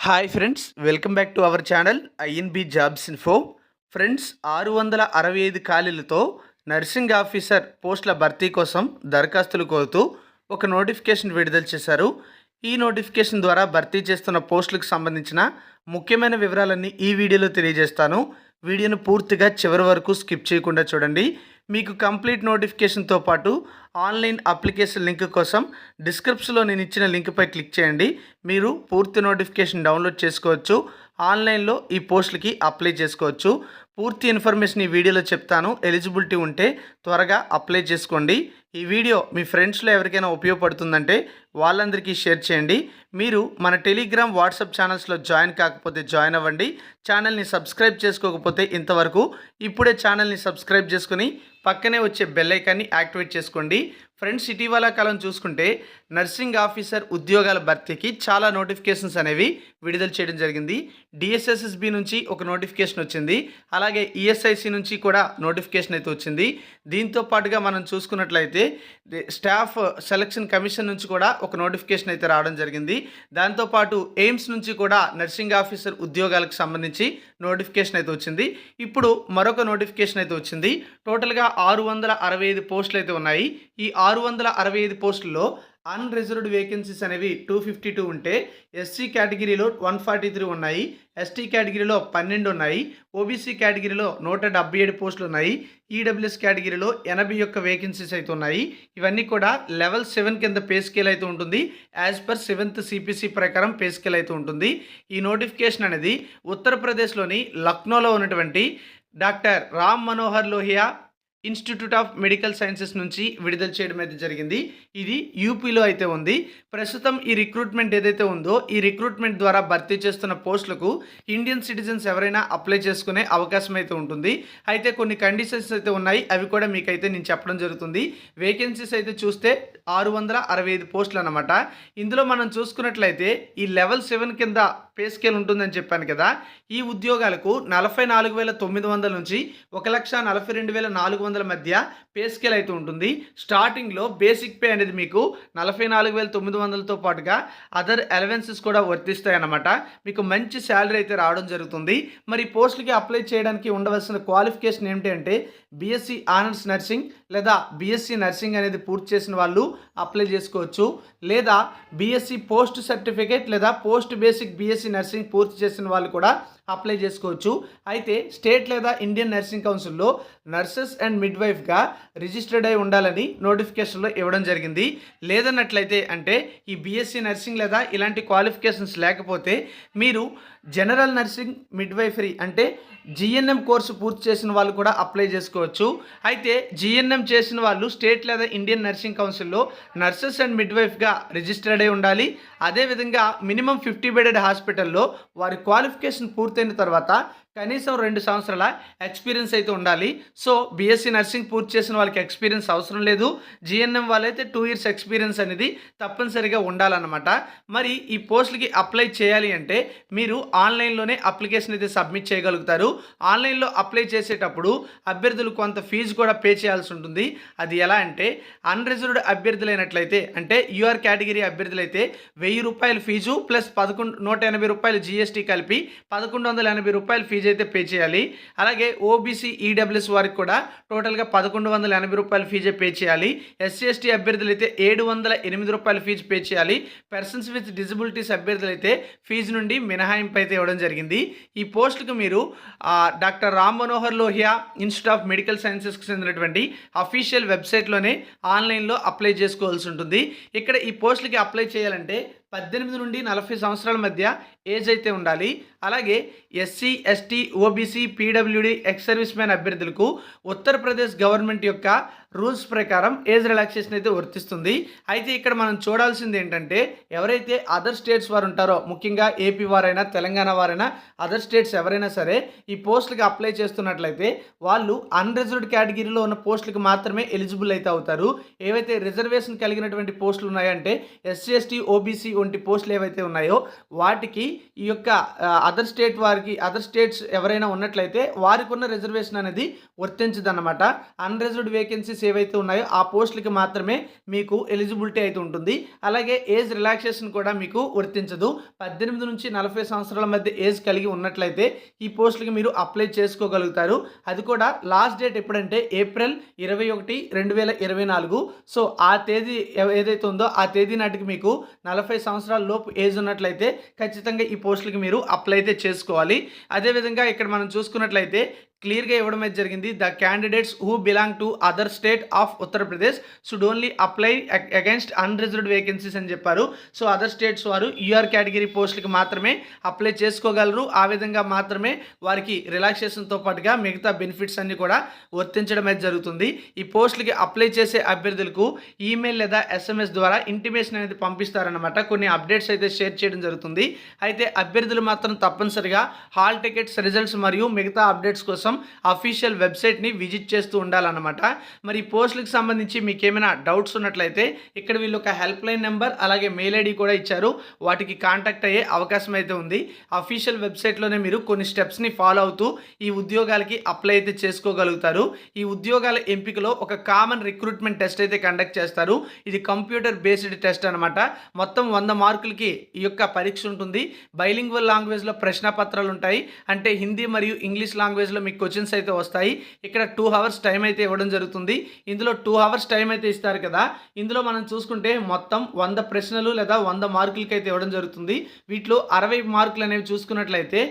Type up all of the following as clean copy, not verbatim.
Hi friends, welcome back to our channel INB jobs info. Friends, 665 ఖాళీలతో nursing officer పోస్టుల భర్తీ కోసం దరఖాస్తులు కోరుతూ ఒక నోటిఫికేషన్ విడుదల చేశారు. ఈ నోటిఫికేషన్ ద్వారా భర్తీ చేస్తున్న పోస్టులకు సంబంధించిన ముఖ్యమైన వివరాలన్నీ ఈ వీడియోలో తెలియజేస్తాను. వీడియోను పూర్తిగా చివరి వరకు స్కిప్ చేయకుండా చూడండి. మీకు కంప్లీట్ నోటిఫికేషన్తో పాటు ఆన్లైన్ అప్లికేషన్ లింక్ కోసం డిస్క్రిప్షన్లో నేను ఇచ్చిన లింక్పై క్లిక్ చేయండి. మీరు పూర్తి నోటిఫికేషన్ డౌన్లోడ్ చేసుకోవచ్చు. ఆన్లైన్లో ఈ పోస్టులకి అప్లై చేసుకోవచ్చు. పూర్తి ఇన్ఫర్మేషన్ ఈ వీడియోలో చెప్తాను. ఎలిజిబిలిటీ ఉంటే త్వరగా అప్లై చేసుకోండి. ఈ వీడియో మీ ఫ్రెండ్స్లో ఎవరికైనా ఉపయోగపడుతుందంటే వాళ్ళందరికీ షేర్ చేయండి. మీరు మన టెలిగ్రామ్, వాట్సాప్ ఛానల్స్లో జాయిన్ కాకపోతే జాయిన్ అవ్వండి. ఛానల్ని సబ్స్క్రైబ్ చేసుకోకపోతే ఇంతవరకు ఇప్పుడే ఛానల్ని సబ్స్క్రైబ్ చేసుకుని పక్కనే వచ్చే బెల్ ఐకాన్ని యాక్టివేట్ చేసుకోండి. ఫ్రెండ్స్, ఇటీవల కాలం చూసుకుంటే నర్సింగ్ ఆఫీసర్ ఉద్యోగాల భర్తీకి చాలా నోటిఫికేషన్స్ అనేవి విడుదల చేయడం జరిగింది. డిఎస్ఎస్ఎస్బి నుంచి ఒక నోటిఫికేషన్ వచ్చింది. అలాగే ఈఎస్ఐసి నుంచి కూడా నోటిఫికేషన్ అయితే వచ్చింది. దీంతో పాటుగా మనం చూసుకున్నట్లయితే స్టాఫ్ సెలక్షన్ కమిషన్ నుంచి కూడా ఒక నోటిఫికేషన్ అయితే రావడం జరిగింది. దాంతోపాటు ఎయిమ్స్ నుంచి కూడా నర్సింగ్ ఆఫీసర్ ఉద్యోగాలకు సంబంధించి నోటిఫికేషన్ అయితే వచ్చింది. ఇప్పుడు మరొక నోటిఫికేషన్ అయితే వచ్చింది. టోటల్గా 665 పోస్టులు అయితే ఉన్నాయి. ఈ 665 పోస్టుల్లో అన్రిజర్వ్డ్ వేకెన్సీస్ అనేవి 252 ఉంటే ఎస్సీ కేటగిరీలో 143 ఉన్నాయి, ఎస్టీ కేటగిరీలో 12 ఉన్నాయి, ఓబీసీ కేటగిరీలో 177 పోస్టులు ఉన్నాయి, ఈడబ్ల్యూఎస్ కేటగిరీలో 81 వేకెన్సీస్ అయితే ఉన్నాయి. ఇవన్నీ కూడా లెవెల్ 7 కింద పే స్కేల్ అయితే ఉంటుంది. యాజ్ పర్ 7th CPC ప్రకారం పే స్కేల్ అయితే ఉంటుంది. ఈ నోటిఫికేషన్ అనేది ఉత్తరప్రదేశ్లోని లక్నోలో ఉన్నటువంటి doctor Ram Manohar Lohia institute of medical sciences నుంచి విడుదల చేయడం అయితే జరిగింది. ఇది యూపీలో అయితే ఉంది. ప్రస్తుతం ఈ రిక్రూట్మెంట్ ఏదైతే ఉందో ఈ రిక్రూట్మెంట్ ద్వారా భర్తీ చేస్తున్న పోస్టులకు ఇండియన్ సిటిజన్స్ ఎవరైనా అప్లై చేసుకునే అవకాశం అయితే ఉంటుంది. అయితే కొన్ని కండిషన్స్ అయితే ఉన్నాయి. అవి కూడా మీకైతే నేను చెప్పడం జరుగుతుంది. వేకెన్సీస్ అయితే చూస్తే 665 పోస్టులు అన్నమాట. ఇందులో మనం చూసుకున్నట్లయితే ఈ లెవెల్ 7 కింద పే స్కేల్ ఉంటుందని చెప్పాను కదా. ఈ ఉద్యోగాలకు 44,900 నుంచి 1,42,400 మధ్య పే స్కేల్ అయితే ఉంటుంది. స్టార్టింగ్లో బేసిక్ పే అనేది మీకు 44,900తో పాటుగా అదర్ అలవెన్సెస్ కూడా వర్తిస్తాయి అన్నమాట. మీకు మంచి శాలరీ అయితే రావడం జరుగుతుంది. మరి పోస్టులకి అప్లై చేయడానికి ఉండవలసిన క్వాలిఫికేషన్ ఏమిటి అంటే బీఎస్సీ ఆనర్స్ నర్సింగ్ లేదా బీఎస్సీ నర్సింగ్ అనేది పూర్తి చేసిన వాళ్ళు అప్లై చేసుకోవచ్చు. లేదా బీఎస్సీ పోస్ట్ సర్టిఫికేట్ లేదా పోస్ట్ బేసిక్ బీఎస్సీ నర్సింగ్ పూర్తి చేసిన వాళ్ళు కూడా అప్లై చేసుకోవచ్చు. అయితే స్టేట్ లేదా ఇండియన్ నర్సింగ్ కౌన్సిల్లో నర్సెస్ అండ్ మిడ్వైఫ్గా రిజిస్టర్డ్ అయి ఉండాలని నోటిఫికేషన్లో ఇవ్వడం జరిగింది. లేదన్నట్లయితే అంటే ఈ బీఎస్సీ నర్సింగ్ లేదా ఇలాంటి క్వాలిఫికేషన్స్ లేకపోతే మీరు జనరల్ నర్సింగ్ మిడ్వైఫరీ అంటే జిఎన్ఎం కోర్సు పూర్తి చేసిన వాళ్ళు కూడా అప్లై చేసుకోవచ్చు. అయితే జిఎన్ఎం చేసిన వాళ్ళు స్టేట్ లేదా ఇండియన్ నర్సింగ్ కౌన్సిల్లో నర్సెస్ అండ్ మిడ్వైఫ్గా రిజిస్టర్డ్ అయి ఉండాలి. అదేవిధంగా మినిమం 50 బెడెడ్ హాస్పిటల్లో వారి క్వాలిఫికేషన్ పూర్తయిన తర్వాత కనీసం 2 సంవత్సరాల ఎక్స్పీరియన్స్ అయితే ఉండాలి. సో బీఎస్సీ నర్సింగ్ పూర్తి చేసిన వాళ్ళకి ఎక్స్పీరియన్స్ అవసరం లేదు. జిఎన్ఎం వాళ్ళైతే 2 years ఎక్స్పీరియన్స్ అనేది తప్పనిసరిగా ఉండాలన్నమాట. మరి ఈ పోస్టులకి అప్లై చేయాలి అంటే మీరు ఆన్లైన్లోనే అప్లికేషన్ అయితే సబ్మిట్ చేయగలుగుతారు. ఆన్లైన్లో అప్లై చేసేటప్పుడు అభ్యర్థులు కొంత ఫీజు కూడా పే చేయాల్సి ఉంటుంది. అది ఎలా అంటే అన్రిజర్వ్డ్ అభ్యర్థులైనట్లయితే అంటే యూఆర్ కేటగిరీ అభ్యర్థులైతే ₹1000 ఫీజు ప్లస్ 180 రూపాయలు జీఎస్టీ కలిపి ₹1180 ఫీజు అయితే పే చేయాలి. అలాగే ఓబీసీ ఈడబ్ల్యూఎస్ వారికి కూడా టోటల్గా ₹1180 ఫీజే పే చేయాలి. ఎస్సీ ఎస్టీ అభ్యర్థులు అయితే ₹708 ఫీజు పే చేయాలి. పర్సన్స్ విత్ డిజబిలిటీస్ అభ్యర్థులు అయితే ఫీజు నుండి మినహాయింపు అయితే ఇవ్వడం జరిగింది. ఈ పోస్టుకు మీరు doctor Ram Manohar Lohia institute of medical సైన్సెస్కి చెందినటువంటి అఫీషియల్ వెబ్సైట్లోనే ఆన్లైన్లో అప్లై చేసుకోవాల్సి ఉంటుంది. ఇక్కడ ఈ పోస్టులకి అప్లై చేయాలంటే 18 నుండి 40 సంవత్సరాల మధ్య ఏజ్ అయితే ఉండాలి. అలాగే SC ST OBC PWD ex service man అభ్యర్థులకు ఉత్తరప్రదేశ్ గవర్నమెంట్ యొక్క రూల్స్ ప్రకారం ఏజ్ రిలాక్సేషన్ అయితే వర్తిస్తుంది. అయితే ఇక్కడ మనం చూడాల్సింది ఏంటంటే ఎవరైతే అదర్ స్టేట్స్ వారు ఉంటారో, ముఖ్యంగా ఏపీ వారైనా తెలంగాణ వారైనా అదర్ స్టేట్స్ ఎవరైనా సరే ఈ పోస్టులకి అప్లై చేస్తున్నట్లయితే వాళ్ళు అన్రిజర్వ్డ్ కేటగిరీలో ఉన్న పోస్టులకు మాత్రమే ఎలిజిబుల్ అయితే అవుతారు. ఏవైతే రిజర్వేషన్ కలిగినటువంటి పోస్టులు ఉన్నాయంటే ఎస్సీ ఎస్టీ ఓబీసీ వంటి పోస్టులు ఏవైతే ఉన్నాయో వాటికి ఈ యొక్క అదర్ స్టేట్స్ ఎవరైనా ఉన్నట్లయితే వారికి ఉన్న రిజర్వేషన్ అనేది వర్తించదన్నమాట. అన్రిజర్వ్డ్ వేకెన్సీస్ ఏవైతే ఉన్నాయో ఆ పోస్టులకి మాత్రమే మీకు ఎలిజిబిలిటీ అయితే ఉంటుంది. అలాగే ఏజ్ రిలాక్సేషన్ కూడా మీకు వర్తించదు. 18 నుంచి 40 సంవత్సరాల మధ్య ఏజ్ కలిగి ఉన్నట్లయితే ఈ పోస్టులకి మీరు అప్లై చేసుకోగలుగుతారు. అది కూడా లాస్ట్ డేట్ ఎప్పుడంటే ఏప్రిల్ 21, 2024. సో ఆ తేదీ ఏదైతే ఉందో ఆ తేదీ నాటికి మీకు 40 సంవత్సరాల లోపు ఏజ్ ఉన్నట్లయితే ఖచ్చితంగా ఈ పోస్టులకి మీరు అప్లై అయితే చేసుకోవాలి. అదేవిధంగా ఇక్కడ మనం చూసుకున్నట్లయితే క్లియర్గా ఇవ్వడం అయితే జరిగింది. The candidates who belong to other state of Uttar Pradesh should only apply against unreserved vacancies అని చెప్పారు. సో అదర్ స్టేట్స్ వారు యూఆర్ కేటగిరీ పోస్టులకి మాత్రమే అప్లై చేసుకోగలరు. ఆ విధంగా మాత్రమే వారికి రిలాక్సేషన్తో పాటుగా మిగతా బెనిఫిట్స్ అన్ని కూడా వర్తించడం అయితే జరుగుతుంది. ఈ పోస్టులకి అప్లై చేసే అభ్యర్థులకు ఈమెయిల్ లేదా ఎస్ఎంఎస్ ద్వారా ఇంటిమేషన్ అనేది పంపిస్తారనమాట. కొన్ని అప్డేట్స్ అయితే షేర్ చేయడం జరుగుతుంది. అయితే అభ్యర్థులు మాత్రం తప్పనిసరిగా హాల్ టికెట్స్ రిజల్ట్స్ మరియు మిగతా అప్డేట్స్ కోసం అఫీషియల్ వెబ్సైట్ని విజిట్ చేస్తూ ఉండాలన్నమాట. మరి పోస్టులకు సంబంధించి మీకు ఏమైనా డౌట్స్ ఉన్నట్లయితే ఇక్కడ వీళ్ళు ఒక హెల్ప్ లైన్ నెంబర్ అలాగే మెయిల్ ఐడి కూడా ఇచ్చారు. వాటికి కాంటాక్ట్ అయ్యే అవకాశం అయితే ఉంది. అఫీషియల్ వెబ్సైట్లోనే మీరు కొన్ని స్టెప్స్ని ఫాలో అవుతూ ఈ ఉద్యోగాలకి అప్లై అయితే చేసుకోగలుగుతారు. ఈ ఉద్యోగాల ఎంపికలో ఒక కామన్ రిక్రూట్మెంట్ టెస్ట్ అయితే కండక్ట్ చేస్తారు. ఇది కంప్యూటర్ బేస్డ్ టెస్ట్ అనమాట. మొత్తం 100 మార్కులకి ఈ యొక్క పరీక్ష ఉంటుంది. బైలింగ్వల్ లాంగ్వేజ్లో ప్రశ్నపత్రాలు ఉంటాయి. అంటే హిందీ మరియు ఇంగ్లీష్ లాంగ్వేజ్లో మీకు క్వశ్చన్స్ అయితే వస్తాయి. ఇక్కడ 2 అవర్స్ టైం అయితే ఇవ్వడం జరుగుతుంది. ఇందులో 2 అవర్స్ టైం అయితే ఇస్తారు కదా. ఇందులో మనం చూసుకుంటే మొత్తం 100 ప్రశ్నలు లేదా 100 మార్కులకి అయితే ఇవ్వడం జరుగుతుంది. వీటిలో 60 మార్కులు అనేవి చూసుకున్నట్లయితే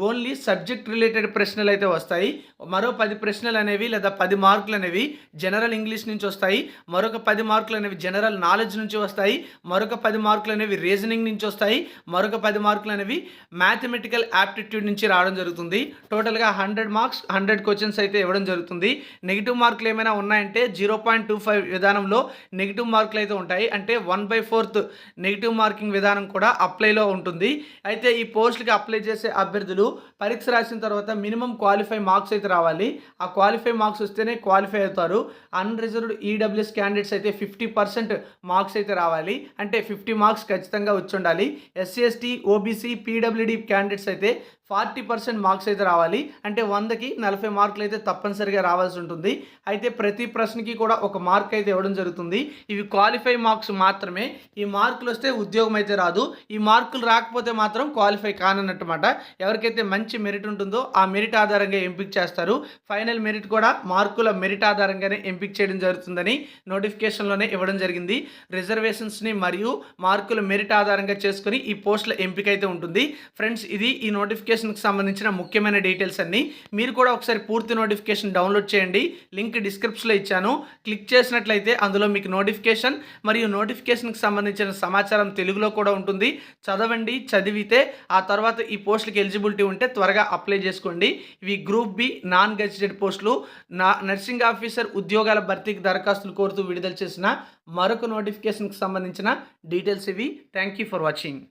ఓన్లీ సబ్జెక్ట్ రిలేటెడ్ ప్రశ్నలు అయితే వస్తాయి. మరో 10 ప్రశ్నలు అనేవి లేదా 10 మార్కులు అనేవి జనరల్ ఇంగ్లీష్ నుంచి వస్తాయి. మరొక 10 మార్కులు అనేవి జనరల్ నాలెడ్జ్ నుంచి వస్తాయి. మరొక 10 మార్కులు అనేవి రీజనింగ్ నుంచి వస్తాయి. మరొక 10 మార్కులు అనేవి మ్యాథమెటికల్ యాప్టిట్యూడ్ నుంచి రావడం జరుగుతుంది. టోటల్గా 100 మార్క్స్ 100 క్వశ్చన్స్ అయితే ఇవ్వడం జరుగుతుంది. నెగిటివ్ మార్కులు ఏమైనా ఉన్నాయంటే 0.25 విధానంలో నెగిటివ్ మార్కులు అయితే ఉంటాయి. అంటే 1/4 నెగిటివ్ మార్కింగ్ విధానం కూడా అప్లైలో ఉంటుంది. అయితే ఈ పోస్టులకి అప్లై చేసే అభ్యర్థులు పరీక్ష రాసిన తర్వాత మినిమం క్వాలిఫై మార్క్స్ అయితే రావాలి. ఆ క్వాలిఫై మార్క్స్ వస్తేనే క్వాలిఫై అవుతారు. అన్రిజర్వ్డ్ ఈడబ్ల్యూఎస్ క్యాండిడేట్స్ అయితే 50% మార్క్స్ అయితే రావాలి. అంటే 50 మార్క్స్ ఖచ్చితంగా వచ్చి ఉండాలి. SC ST OBC PWD candidates అయితే 40% మార్క్స్ అయితే రావాలి. అంటే 100కి 40 మార్కులు అయితే తప్పనిసరిగా రావాల్సి ఉంటుంది. అయితే ప్రతి ప్రశ్నకి కూడా ఒక మార్క్ అయితే ఇవ్వడం జరుగుతుంది. ఇవి క్వాలిఫై మార్క్స్ మాత్రమే. ఈ మార్కులు వస్తే ఉద్యోగం అయితే రాదు. ఈ మార్కులు రాకపోతే మాత్రం క్వాలిఫై కానన్నమాట. ఎవరికైతే మంచి మెరిట్ ఉంటుందో ఆ మెరిట్ ఆధారంగా ఎంపిక చేస్తారు. ఫైనల్ మెరిట్ కూడా మార్కుల మెరిట్ ఆధారంగానే ఎంపిక చేయడం జరుగుతుందని నోటిఫికేషన్లోనే ఇవ్వడం జరిగింది. రిజర్వేషన్స్ని మరియు మార్కుల మెరిట్ ఆధారంగా చేసుకుని ఈ పోస్టుల ఎంపిక అయితే ఉంటుంది. ఫ్రెండ్స్, ఇది ఈ నోటిఫికేషన్కి సంబంధించిన ముఖ్యమైన డీటెయిల్స్ అన్ని. మీరు కూడా ఒకసారి పూర్తి నోటిఫికేషన్ డౌన్లోడ్ చేయండి. లింక్ డిస్క్రిప్షన్లో ఇచ్చాను. క్లిక్ చేసినట్లయితే అందులో మీకు నోటిఫికేషన్ మరియు నోటిఫికేషన్కి సంబంధించిన సమాచారం తెలుగులో కూడా ఉంటుంది. చదవండి. చదివితే ఆ తర్వాత ఈ పోస్టులకి ఎలిజిబిలిటీ ఉంటే త్వరగా అప్లై చేసుకోండి. ఇవి గ్రూప్ బి నాన్ గెజిటెడ్ పోస్టులు. నర్సింగ్ ఆఫీసర్ ఉద్యోగాల భర్తీకి దరఖాస్తులు కోరుతూ విడుదల చేసిన మరొక నోటిఫికేషన్కి సంబంధించిన డీటెయిల్స్ ఇవి. Thank you for watching.